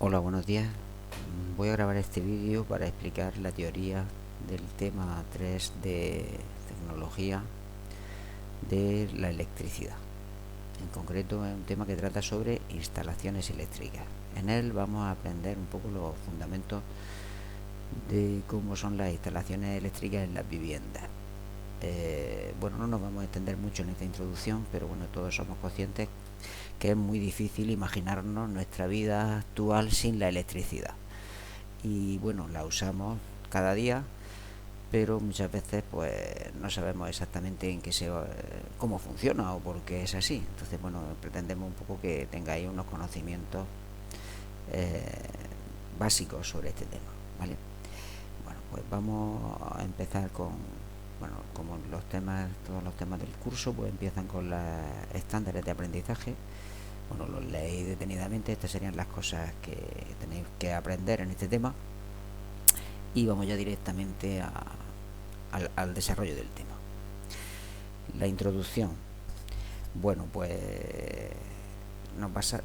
Hola, buenos días. Voy a grabar este vídeo para explicar la teoría del tema 3 de tecnología de la electricidad. En concreto es un tema que trata sobre instalaciones eléctricas. En él vamos a aprender un poco los fundamentos de cómo son las instalaciones eléctricas en las viviendas. Bueno, no nos vamos a extender mucho en esta introducción, pero bueno, todos somos conscientes que es muy difícil imaginarnos nuestra vida actual sin la electricidad. Y bueno, la usamos cada día, pero muchas veces pues no sabemos exactamente cómo funciona o por qué es así. Entonces, bueno, pretendemos un poco que tengáis unos conocimientos eh, básicos sobre este tema, ¿vale? Bueno, pues vamos a empezar con, bueno, como todos los temas del curso, pues empiezan con los estándares de aprendizaje. Bueno, los leéis detenidamente, estas serían las cosas que tenéis que aprender en este tema y vamos ya directamente al desarrollo del tema. La introducción. Bueno, pues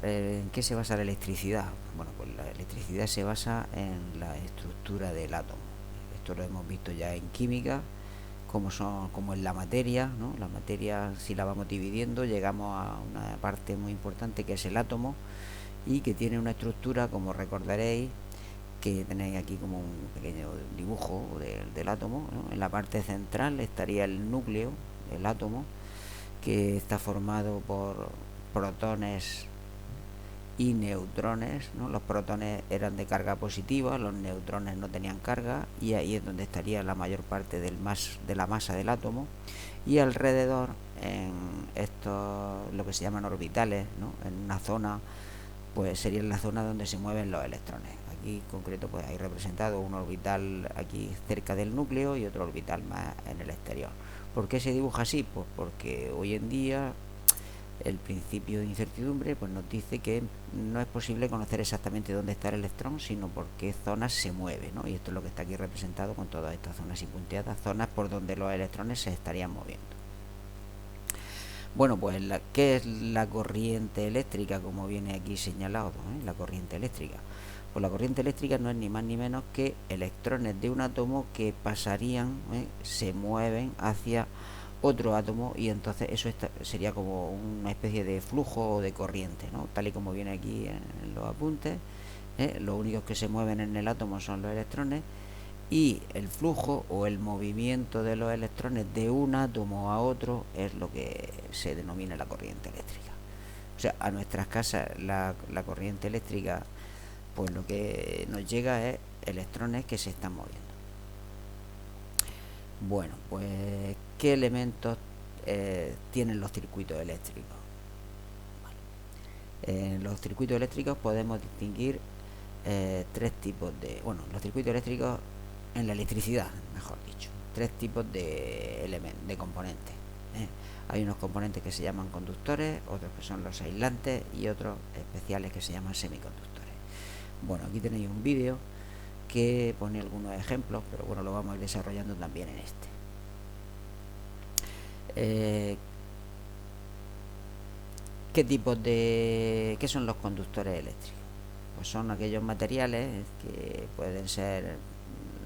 ¿en qué se basa la electricidad? Bueno, pues la electricidad se basa en la estructura del átomo. Esto lo hemos visto ya en química, como en la materia, ¿no? La materia, si la vamos dividiendo, llegamos a una parte muy importante que es el átomo y que tiene una estructura, como recordaréis, que tenéis aquí como un pequeño dibujo del átomo, ¿no? En la parte central estaría el núcleo del átomo, que está formado por protones y neutrones, ¿no? Los protones eran de carga positiva, los neutrones no tenían carga, y ahí es donde estaría la mayor parte de la masa del átomo. Y alrededor, en estos, lo que se llaman orbitales, ¿no? En una zona, pues sería la zona donde se mueven los electrones. Aquí en concreto pues hay representado un orbital aquí cerca del núcleo y otro orbital más en el exterior. ¿Por qué se dibuja así? Pues porque hoy en día el principio de incertidumbre pues nos dice que no es posible conocer exactamente dónde está el electrón, sino por qué zonas se mueve, ¿no? Y esto es lo que está aquí representado con todas estas zonas y punteadas, zonas por donde los electrones se estarían moviendo. Bueno, pues ¿qué es la corriente eléctrica? Como viene aquí señalado, la corriente eléctrica. Pues la corriente eléctrica no es ni más ni menos que electrones de un átomo que se mueven hacia otro átomo, y entonces eso sería como una especie de flujo o de corriente, ¿no? Tal y como viene aquí en los apuntes. Los únicos que se mueven en el átomo son los electrones, y el flujo o el movimiento de los electrones de un átomo a otro es lo que se denomina la corriente eléctrica. O sea, a nuestras casas la corriente eléctrica, pues lo que nos llega es electrones que se están moviendo. Bueno, pues ¿qué elementos tienen los circuitos eléctricos? Vale. En los circuitos eléctricos podemos distinguir tres tipos de... Bueno, los circuitos eléctricos en la electricidad, mejor dicho, tres tipos de componentes. Hay unos componentes que se llaman conductores, otros que son los aislantes y otros especiales que se llaman semiconductores. Bueno, aquí tenéis un vídeo que pone algunos ejemplos, pero bueno, lo vamos a ir desarrollando también en este. ¿Qué son los conductores eléctricos? Pues son aquellos materiales que pueden ser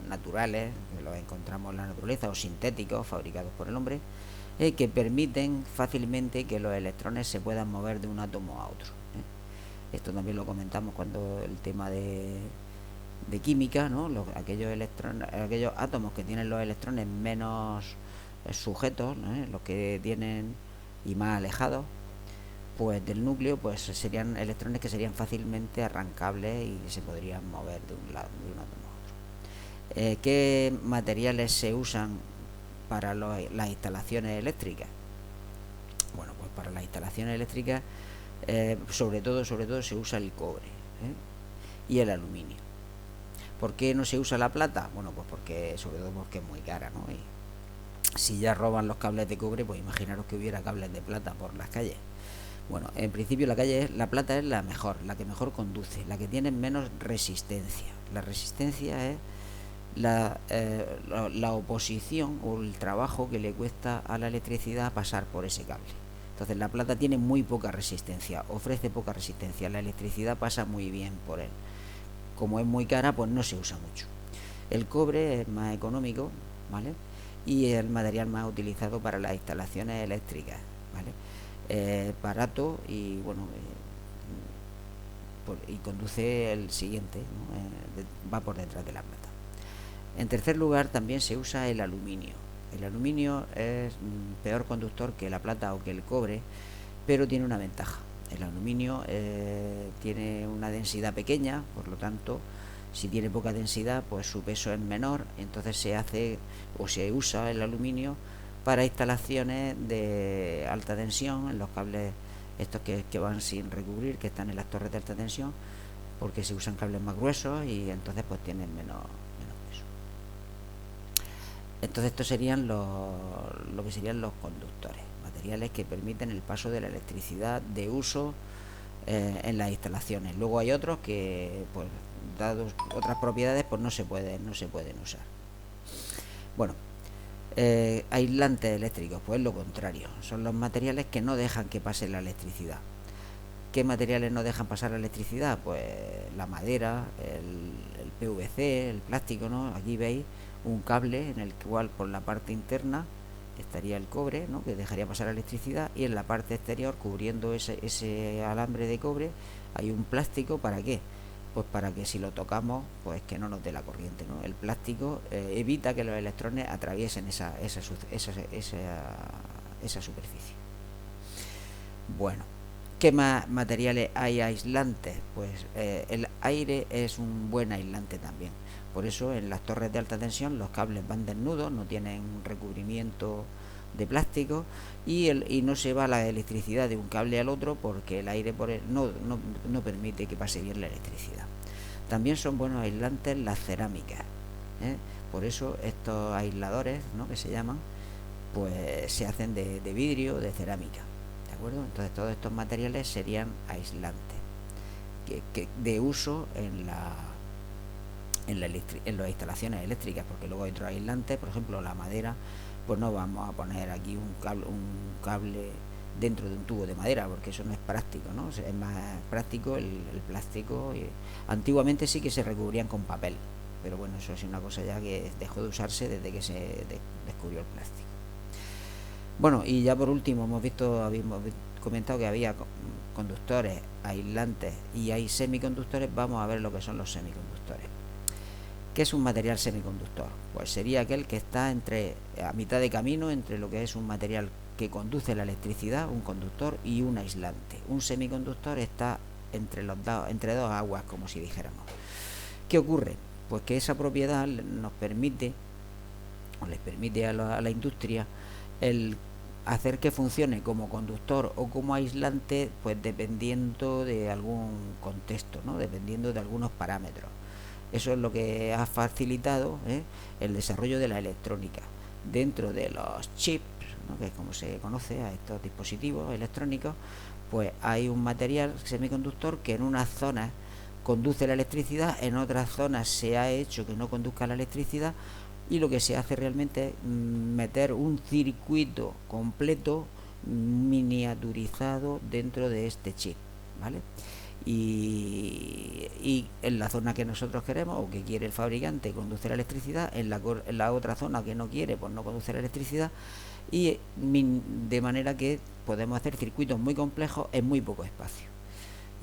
naturales, que los encontramos en la naturaleza, o sintéticos, fabricados por el hombre, que permiten fácilmente que los electrones se puedan mover de un átomo a otro. Esto también lo comentamos cuando el tema de química, ¿no? Aquellos átomos que tienen los electrones menos sujetos, ¿no? Los que tienen y más alejados pues del núcleo, pues serían electrones que serían fácilmente arrancables y se podrían mover de un átomo a otro. ¿Qué materiales se usan para las instalaciones eléctricas? Bueno, pues para las instalaciones eléctricas sobre todo se usa el cobre y el aluminio. ¿Por qué no se usa la plata? Bueno, pues sobre todo porque es muy cara, ¿no? Y si ya roban los cables de cobre, pues imaginaros que hubiera cables de plata por las calles. Bueno, en principio la plata es la mejor, la que mejor conduce, la que tiene menos resistencia. La resistencia es la oposición o el trabajo que le cuesta a la electricidad pasar por ese cable. Entonces la plata tiene muy poca resistencia, ofrece poca resistencia, la electricidad pasa muy bien por él. como es muy cara, pues no se usa mucho. El cobre es más económico, ¿vale? Y es el material más utilizado para las instalaciones eléctricas, ¿vale? Barato y bueno, y conduce el siguiente, ¿no? Va por detrás de la plata. En tercer lugar, también se usa el aluminio. El aluminio es peor conductor que la plata o que el cobre, pero tiene una ventaja. El aluminio tiene una densidad pequeña, por lo tanto, si tiene poca densidad, pues su peso es menor, entonces se hace o se usa el aluminio para instalaciones de alta tensión, en los cables estos que van sin recubrir, que están en las torres de alta tensión, porque se usan cables más gruesos y entonces pues tienen menos peso. Entonces estos serían lo que serían los conductores, materiales que permiten el paso de la electricidad de uso en las instalaciones. Luego hay otros que, pues, dados otras propiedades, pues no se pueden usar. Bueno, aislantes eléctricos, pues lo contrario, son los materiales que no dejan que pase la electricidad. ¿Qué materiales no dejan pasar la electricidad? Pues la madera, el PVC, el plástico, ¿no? Aquí veis un cable en el cual por la parte interna estaría el cobre, ¿no? Que dejaría pasar la electricidad, y en la parte exterior, cubriendo ese alambre de cobre, hay un plástico. ¿Para qué? Pues para que si lo tocamos, pues que no nos dé la corriente, ¿no? El plástico evita que los electrones atraviesen esa superficie. Bueno, ¿qué más materiales hay aislantes? Pues el aire es un buen aislante también. Por eso en las torres de alta tensión los cables van desnudos, no tienen recubrimiento de plástico, y no se va la electricidad de un cable al otro porque el aire no permite que pase bien la electricidad. También son buenos aislantes las cerámicas, ¿eh? Por eso estos aisladores, ¿no?, que se llaman, pues se hacen de vidrio, de cerámica, ¿de acuerdo? Entonces todos estos materiales serían aislantes que de uso en las instalaciones eléctricas, porque luego hay otros aislantes, por ejemplo la madera, pues no vamos a poner aquí un cable dentro de un tubo de madera, porque eso no es práctico, ¿no? Es más práctico el plástico. Antiguamente sí que se recubrían con papel, pero bueno, eso es una cosa ya que dejó de usarse desde que se descubrió el plástico. Bueno, y ya por último habíamos comentado que había conductores, aislantes y hay semiconductores. Vamos a ver lo que son los semiconductores. ¿Qué es un material semiconductor? Pues sería aquel que está a mitad de camino entre lo que es un material que conduce la electricidad, un conductor, y un aislante. Un semiconductor está entre dos aguas, como si dijéramos. ¿Qué ocurre? Pues que esa propiedad nos permite, o les permite a la industria, el hacer que funcione como conductor o como aislante, pues dependiendo de algún contexto, ¿no? Dependiendo de algunos parámetros. Eso es lo que ha facilitado el desarrollo de la electrónica. Dentro de los chips, ¿no?, que es como se conoce a estos dispositivos electrónicos, pues hay un material semiconductor que en unas zonas conduce la electricidad, en otras zonas se ha hecho que no conduzca la electricidad, y lo que se hace realmente es meter un circuito completo miniaturizado dentro de este chip, ¿vale? Y en la zona que nosotros queremos o que quiere el fabricante conduce la electricidad, en la otra zona que no quiere, pues no conduce la electricidad, y de manera que podemos hacer circuitos muy complejos en muy poco espacio.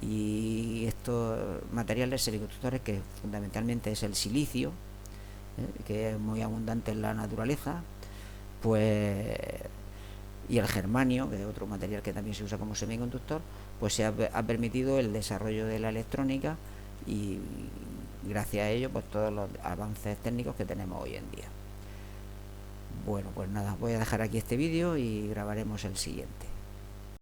Y estos materiales semiconductores, que fundamentalmente es el silicio, que es muy abundante en la naturaleza, pues, y el germanio, que es otro material que también se usa como semiconductor, pues se ha permitido el desarrollo de la electrónica, y gracias a ello pues todos los avances técnicos que tenemos hoy en día. Bueno, pues nada, voy a dejar aquí este vídeo y grabaremos el siguiente.